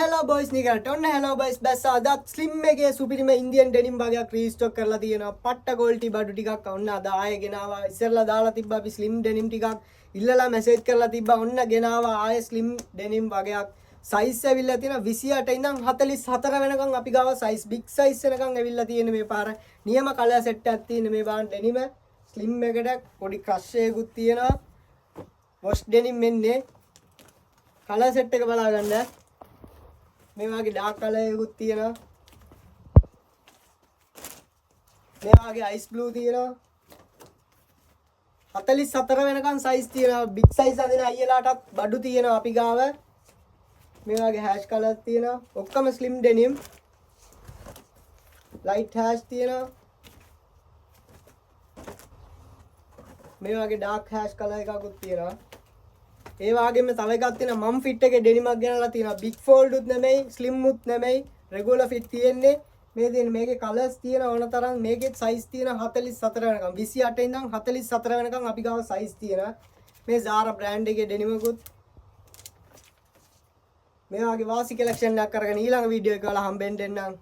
hello boys නිකරට ඔන්න hello boys බැස්ස අදත් slim එකේ සුපිරිම ඉන්දියන් ඩෙනිම් වගේක් රීස්ටොක් කරලා තියෙනවා පට්ට quality බඩු ටිකක් ඔන්න අද ආයෙ ගෙනාවා ඉස්සෙල්ලා දාලා තිබ්බා අපි slim denim ටිකක් ඉල්ලලා මැසේජ් කරලා තිබ්බා ඔන්න ගෙනාවා ආයෙ slim denim වගේක් size ඇවිල්ලා තියෙනවා 28 ඉඳන් 44 වෙනකන් අපි ගාව size big size වෙනකන් ඇවිල්ලා තියෙන මේ පාර නියම කලර් සෙට් එකක් තියෙන මේ බාන denim slim එකට පොඩි crush එකකුත් තියෙනවා wash denim මෙන්නේ කලර් සෙට් එක බලා ගන්න මේ වගේ ඩාර්ක් කලර් එකකුත් තියෙනවා මේ වගේ අයිස් බ්ලූ තියෙනවා 44 වෙනකන් සයිස් තියෙනවා බිග් සයිස් අදින අයියලාටත් බඩු තියෙනවා අපි ගාව මේ වගේ හැෂ් කලර් තියෙනවා ඔක්කොම ස්ලිම් ඩෙනිම් ලයිට් හැෂ් තියෙනවා මේ වගේ ඩාර්ක් හැෂ් කලර් එකකුත් තියෙනවා ඒ වගේම තව එකක් තියෙනවා මම් ෆිට් එකේ ඩෙනිමක් ගෙනලා තියෙනවා බිග් ෆෝල්ඩ් උත් නෙමෙයි ස්ලිම් උත් නෙමෙයි රෙගුලර් ෆිට් තියෙන්නේ මේ දෙන මේකේ කලර්ස් තියෙන ඕන තරම් මේකේ සයිස් තියෙන 44 වෙනකම් 28 ඉඳන් 44 වෙනකම් අපි ගාව සයිස් තියෙනවා මේ Zara බ්‍රෑන්ඩ් එකේ ඩෙනිමකුත් මේ වගේ වාසි කලෙක්ෂන් එකක් අරගෙන ඊළඟ වීඩියෝ එක වල හම්බෙන්න එන්නම්